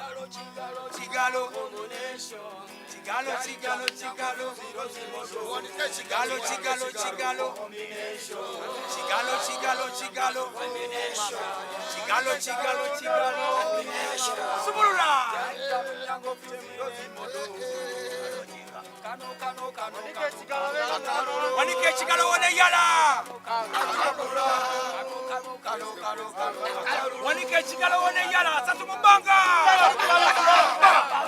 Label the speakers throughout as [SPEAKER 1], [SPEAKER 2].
[SPEAKER 1] Chigalo, Chigalo, Chigalo, Chigalo, Chigalo, Chigalo, Chigalo, Chigalo, Chigalo, Chigalo, Chigalo, Chigalo, Chigalo, Subura. Wanike Chigalo one yala. Wanike Chigalo one yala. Satu Mpaka.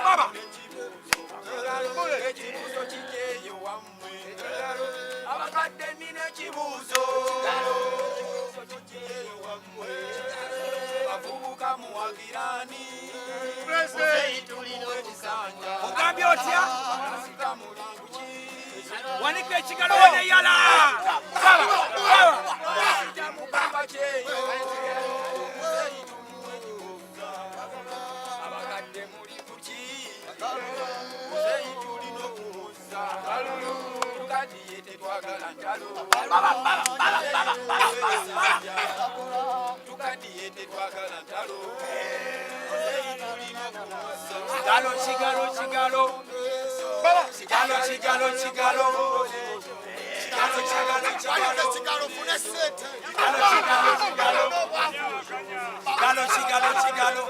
[SPEAKER 1] Baba. Wanike Chigalo one yala. Chigalo, Chigalo, Chigalo, Chigalo, Chigalo,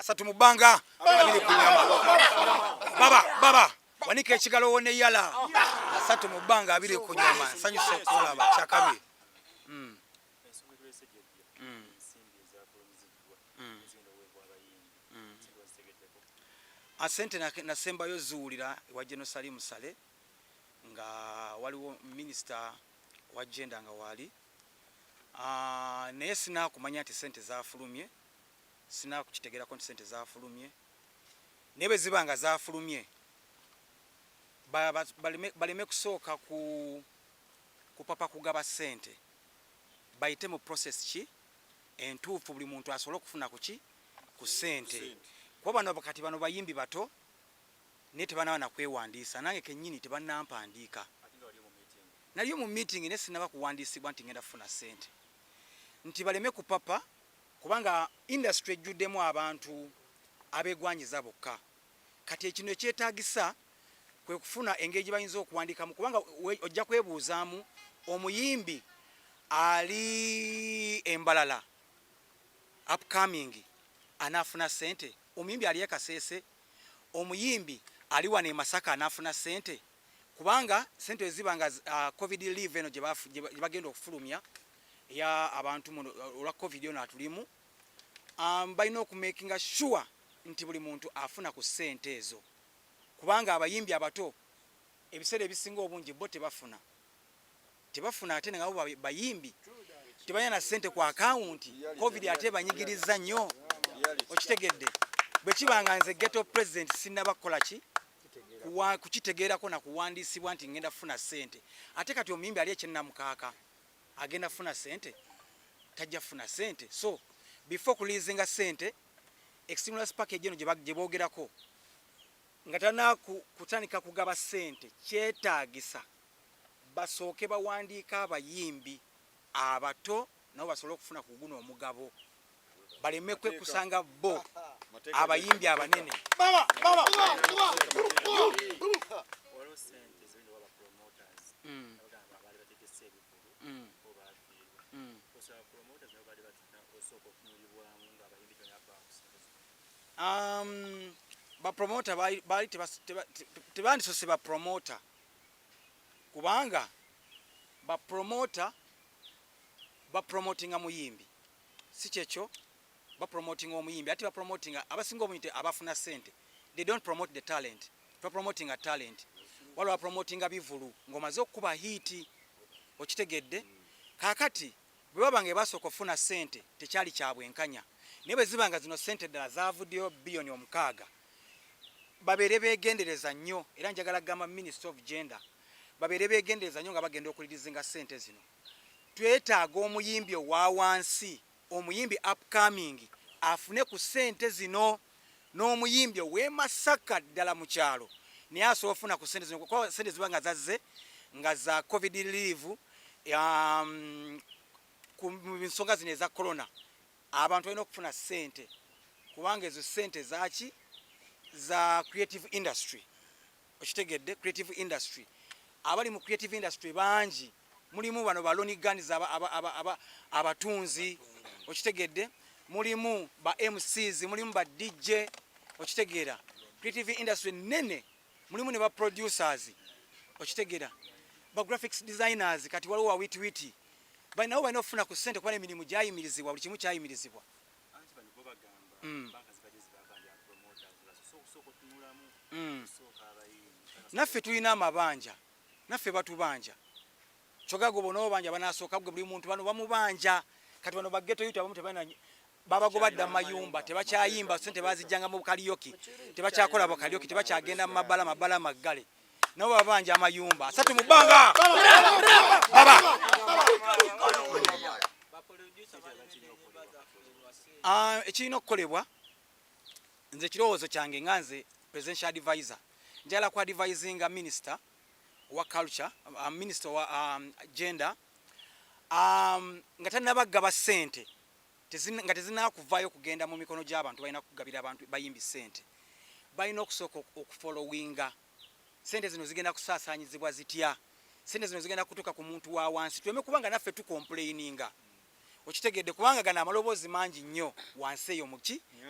[SPEAKER 1] Satu Mpaka abiri kunyama. Baba Wanike Chigalo one yala. Satu Mpaka abiri kunyama. Sanyu sekola bachakabi. Asente na semba yo zuulira wa Genosali Musale nga waliwo minister wa gender nga wali. Naye sina kumanya ati sente zafulumye. Sina kukitegera konti sente zafulumye. Nebe zibanga zafulumye. Baleme kusooka ku papa kugaba sente. Bayite mu process ki entuufu buli muntu asobola okufuna ku sente. Kwa bano bakati bano bayimbi bato ne tebanawa na kwewandiisa nange kennyini tebanampandiika. Naliyo mu meeting ne sinaba kuwandiisibwa nti ngenda kufuna sente. Nti baleme ku papa kubanga industry ejjuddemu abantu abegwanyiza bokka. Kati ekino ekyetaagisa kwe kufuna engeri bayinza okuwandiikamu kubanga ojja kwebuuzaamu omuyimbi ali Embalala upcoming anafuna sente. Omuyimbi ali Kasese, omuyimbi ali wane Masaka anafuna sente kubanga sente ezibanga covid leave eno gye bagenda okufulumya ya abantu olwa covid ono atulimu. Balina okumakinga sure nti buli muntu afuna ku sente ezo kubanga abayimbi abato ebiseera ebisinga obungi bo tebafuna ate nga bo bayimbi tebanya na sente ku account. Covid ate banyigiriza nnyo okitegedde. Bwe kibanga nze ghetto president sinaba kukola ki kukitegeerako na kuwandiisibwa nti ngenda funa sente. Ate kati omuyimbi ali ekyennamukaaka agenda funa sente tajja funa sente. So before kulizinga sente stimulus package eno gye boogerako nga tana kutandika kugaba sente kyetaagisa basooke bawandiika abayimbi abato nabo basobole okufuna ku guno omugabo baleme kusanga bo abayimbi abanene. Ba promoter bali tebandisose ba promoter kubanga ba promoter ba promotinga muyimbi si kyekyo ba promoting omuyimbi ati ba promoting abasinga obunti abafuna sente. They don't promote the talent. Ba promoting a talent wala ba promoting abivulu ngomaze okuba hiti okitegedde. Kakati bwe babange basoko funa sente tekyali kyabwe enkanya nebe zibanga zino sente ddala zavuddeyo billion omukaaga. Babere begendereza nnyo era njagala gamba Minister of Gender babere begendereza nnyo nga bagenda okulizinga sente zino. Twetaaga omuyimbi owa wansi omuyimbi upcoming afune ku ssente zino n'omuyimbi ow'Emasaka ddala mu kyalo naye asobola ofuna ku ssente zino kuko ssente ziba nga zazze nga za covid relief ku nsonga zino eza corona abantu balina okufuna ssente kubanga ezo ssente zaki za creative industry okitegedde creative industry abali mu creative industry bangi mulimu bano baloni guns abatunzi okitegedde mulimu ba MCs mulimu ba DJ okitegera creative industry nene mulimu ne ba producers okitegera ba graphics designers kati waliwo wa witi balinawo balina okufuna ku ssente kuba n'emirimu gyayimirizibwa buli kimu kyayimirizibwa naffe tulina amabanja naffe batubanja kyogago bono banja banasooka gwe buli muntu bano bamubanja kati bano bageto yuta bamu tebalina babagoba dda mayumba tebakyayimba ssente bazijjanga mu kaliyoki tebakyakola bakaliyoki tebakyagenda mu mabala maggale nabo babanja amayumba asatu mu bbanga baba ekirina okukolebwa nze kirowoozo kyange nga nze presidential advisor njala ku advisinga minister wa culture minister wa gender nga tanabagaba ssente nga tezinakuvaayo kugenda mu mikono gy'abantu balina kugabira abantu bayimbi ssente balina okusooka okufollowinga ssente zino zigenda kusaasanyizibwa zitya ssente zino zigenda kutuuka ku muntu wa wansi tuleme kubanga naffe tukomplaininga okitegedde kubanga gana amaloboozi mangi nnyo wansi eyo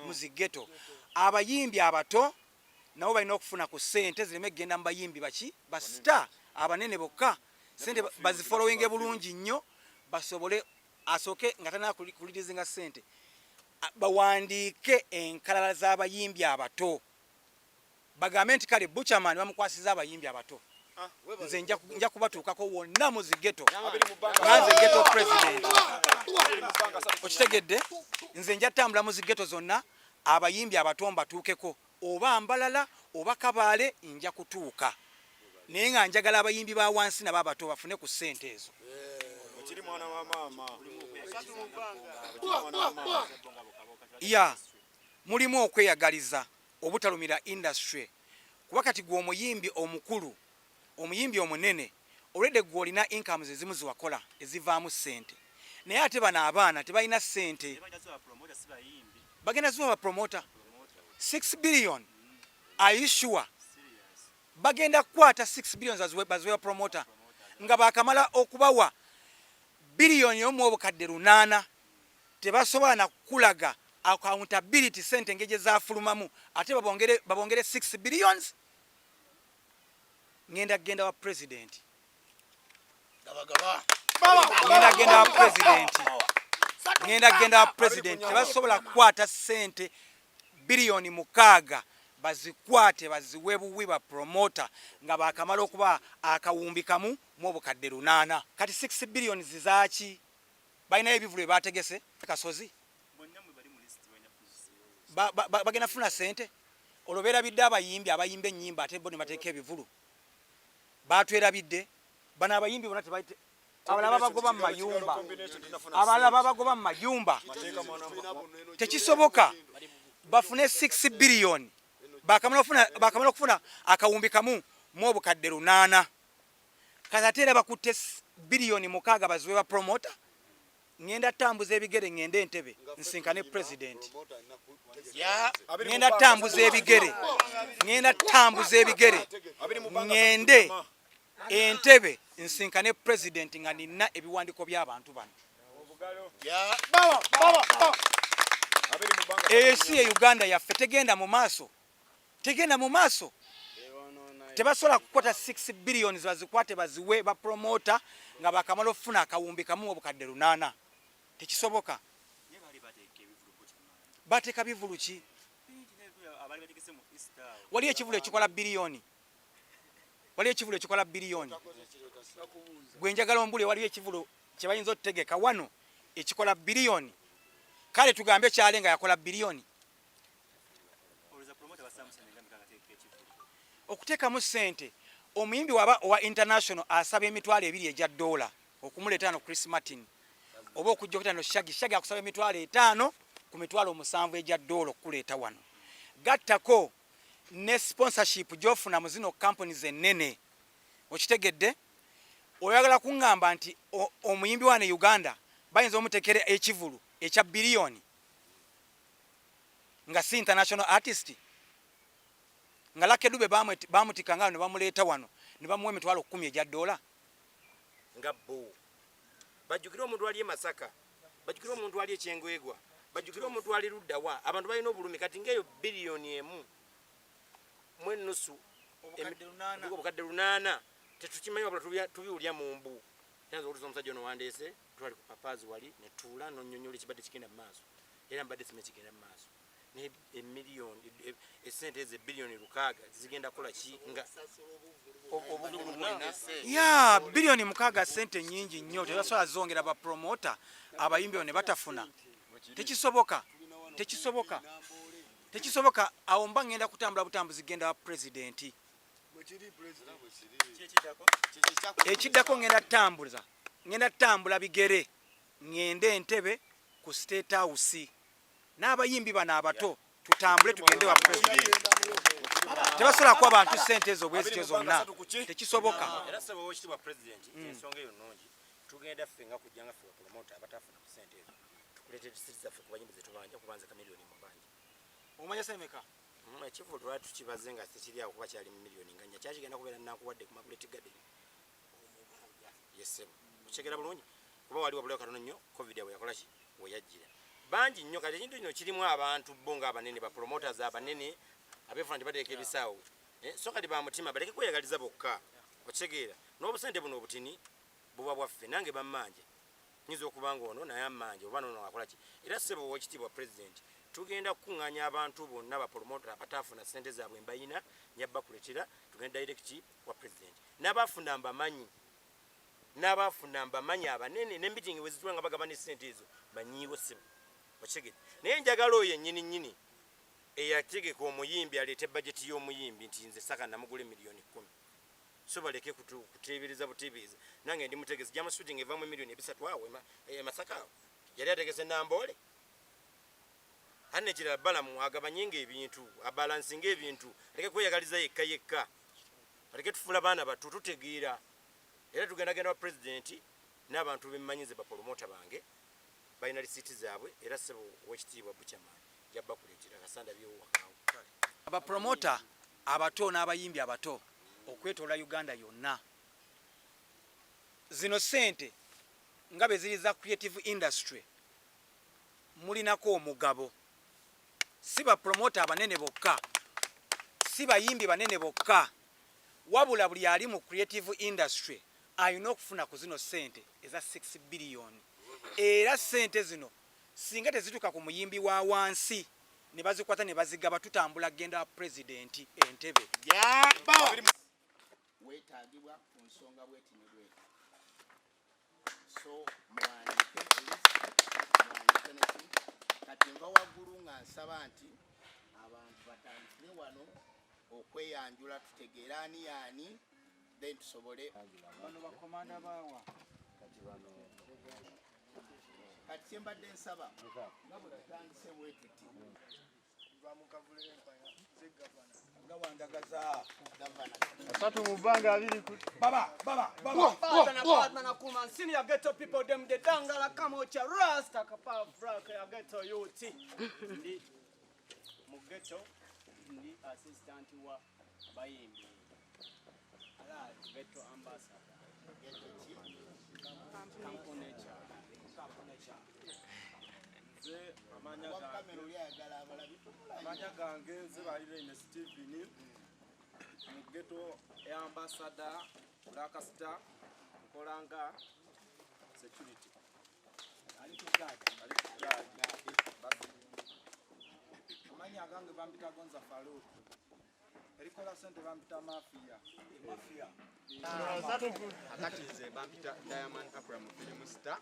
[SPEAKER 1] mu zigeto abayimbi abato nabo balina okufuna ku ssente zireme kugenda mu bayimbi ba star abanene bokka ssente bazifollowinge bulungi nnyo basobole asooke nga tanakulirizinga ssente bawandiike enkalala z'abayimbi abato bagambe nti kale BUTCHMAN bamukwasiza abayimbi abato nze nja kubatuukako wonna mu zigeto nanze geto president okitegedde nze nja tambula mu zigeto zonna abayimbi abato mbatuukeko oba Mbalala oba Kabaale nja kutuuka naye nga njagala abayimbi ba wansi nabo abato bafune ku ssente ezo ya mulimu okweyagaliza obutalumira industry kuba kati gwe omuyimbi omukulu omuyimbi omunene olwedde gwe olina incomes ezimu ziwakola ezivaamu ssente naye ate bano abaana tebalina ssente bagenda ziwa bapromota 6 billion are you sure bagenda kukwata 6 billion baziwe promota nga bakamala okubawa billion yomu obukadde 8 tebasobola na kulaga accountability ssente ngeje zafulumamu ate babongere 6 billions ngenda wa president ngenda wa president tebasobola kukwata ssente billion 6 bazikwate baziwe buwi ba promoter nga bakamala okuba akawumbi kamu mu obukadde 8 kati 6 billion zizaki balina ebivule bategese kasozi bagenda funa ssente olobera bidde abayimba ennyimba ate bo ne bateeka ebivulu batwerabidde bano abayimbi bona tebaite abalala babagoba mu mayumba tekisoboka bafune 6 billion bakamala okufuna akawumbi kamu mu obukadde 8 kati ate era bakutte billion 6 baziwe ba promoter ngenda tambuza ebigere ngende Entebbe nsinkane president ngenda tambuza ebigere ngende Entebbe nsinkane president nga nina ebiwandiko by'abantu bano si ya Uganda yaffe tegenda mu maaso tebasobola kukwata 6 billion bazikwate baziwe ba promoter nga bakamala okufuna akawumbi kamu obukadde 8 tekisoboka bateeka bivulu ki waliyo ekivulu ekikola biliyoni gwe njagala ombule waliyo ekivulu kye bayinza okutegeka wano ekikola biliyoni kale tugambe kyalenga yakola biliyoni okuteekamu ssente omuyimbi owa international asaba emitwalo 2 egya $, okumuleeta no Chris Martin oba okujja okutano shagi akusaba emitwalo 5 ku mitwalo 7 ejja dola okuleeta wano. Gattako ne sponsorship gy'ofuna mu zino companies ennene. Okitegedde? Oyagala kuŋŋamba nti omuyimbi wane Uganda bayinza omutekere ekivulu ekya biliyoni nga si international artist nga Alabude bamutikanga ne bamuleeta wano ne bamuwa emitwalo 10 ejja dola
[SPEAKER 2] nga bo bajjukira omuntu ali Masaka, bajjukira omuntu ali Ekyengwegwa, bajjukira omuntu ali Luddawa. Abantu balina obulumi kati ngeyo biliyoni emu mu nusu obukadde 8 tetukimanyi wabula tubiwulya mu mbu. Yanza okutuusa omusajja ono wandeese twali ku papaazi wali ne tuula n'onnyonnyola ekibadde kigenda mu maaso era mbadde sime kigenda mu maaso ne emiliyoni esente ezo biliyoni 6 zigenda kola ki nga
[SPEAKER 1] ya biliyoni 6 sente nyingi nnyo tebasobola zongera ba promoter abayimbi ne batafuna. Tekisoboka awo mba ngenda kutambula butambuzi genda president ekiddako ngenda tambula bigere ngende Entebbe ku State House n'abayimbi bano abato tutambule tugende wa president. Tebasobola kuwa bantu sente ezo bwezityo zonna tekisoboka.
[SPEAKER 2] Era sebo okitibwa president ensonga eyo nnungi tugenda ffenga kujjanga ffe promoter abatafuna ku sente ezo tukuleete disiti zaffe ku bayimbi zetubanja kubanza kamiliyoni mu banja.
[SPEAKER 1] Omanya semeka
[SPEAKER 2] ekivulu twali tukibaze nga tekiri awo kuba kyali mu miliyoni nga nnya kyakigenda kubeera nakuwadde ku Maguleti Garden yesebo okitegeera bulungi kuba wali wabulayo katono nnyo covid bwe yakola ki we yajjira bangi nnyo kati ekintu kino kirimu abantu bo nga abanene ba promoters abanene abeefuna nti bateeka ebisaawo so kati ba mutima baleke kweyagaliza bokka okitegeera n'obusente buno obutini buba bwaffe nange bammanje nyinza okuba nga ono naye ammanje oba nono akola ki era ssebo w'ekitiibwa president tugenda kukuŋŋaanya abantu bonna ba promoter abataafuna sente zaabwe mbayina nyabba kuletera tugenda direct wa president n'abaafuna mbamanyi abanene ne meeting we zitula nga bagaba ne sente ezo banyiiwo ssebo okitegeera naye njagala oyo ennyini eyategeka omuyimbi aleete budget y'omuyimbi nti nze saka namugula miliyoni 10 so baleke kuteebereza buteebereza nange ndi mutegesi jama shooting evamu miliyoni 3 awo Masaka yali ategese Namboole hanne kira balamu agabanyinga ebintu abalansinga ebintu aleke kweyagaliza yekka aleke tufula baana batu tutegeera era tugenda wa president n'abantu bemmanyize ba promoter bange balina risiti zaabwe era sebo w'ekitiibwa BUTCHMAN jabba kuleetera kasanda by'owakawo
[SPEAKER 1] aba promoter abato n'abayimbi abato okwetoola Uganda yonna zino sente nga beziri za creative industry mulinako omugabo si ba promoter abanene bokka si bayimbi banene bokka wabula buli ali mu creative industry ayina okufuna ku zino sente eza 6 billion era sente zino singa tezituka ku muyimbi wa wansi ne bazikwata ne bazigaba tutambula genda wa president Entebbe
[SPEAKER 3] wetaagibwa ku nsonga bweti ne bweti so mwanike kati nva waggulu nga nsaba nti abantu batandikire wano okweyanjula tutegeera ani yaani then tusobole
[SPEAKER 1] bano bakomanda baawa
[SPEAKER 3] kati kyembadde nsaba nga bwe tutandise bwetuti
[SPEAKER 1] nga wandagaza
[SPEAKER 4] asatu mubanga abiri
[SPEAKER 1] baba
[SPEAKER 5] Batman senior ghetto people them the dangala kamocha rasta kapa fraka ya ghetto youth ndi mu ghetto ndi assistant wa bayimbi ala ghetto ambassador ghetto chi kamponecha
[SPEAKER 4] ze amanya gange nze balire ne Stephen mu ghetto ya ambassador Kwekalakasa nkolanga security ali kugaji amanya gange bambita gonza falo erikola sente bambita mafia
[SPEAKER 6] akati nze bampita Diamond Akura mu film star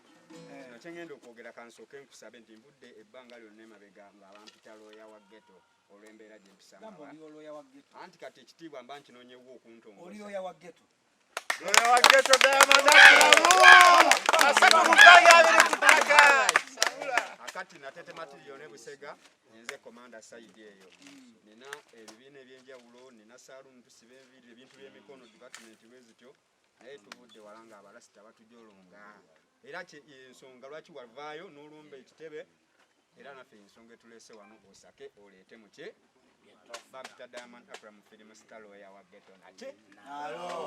[SPEAKER 6] kino kyengenda okwogera kansooke nkusabe nti mbudde ebbanga lyonna emabega nga bampita looya wa ghetto olw'embeera gye mpisanga anti kati ekitiibwa mba nkinoonyewo okuntongoza
[SPEAKER 1] oli looya wa ghetto
[SPEAKER 4] Diamond Akura asatu mubanga abiri
[SPEAKER 6] akati natete material ne Busega nze commander side eyo nina ebibiina ebyenjawulo nina saloon tusibe ebintu by'emikono department wezityo naye tubudde walanga abalasita batujolonga era ensonga lwaki wavaayo n'olumba ekitebe era naffe ensonga etulese wano osake oleete muki Bampita Diamond Apra mu film star lawyer wa ghetto naki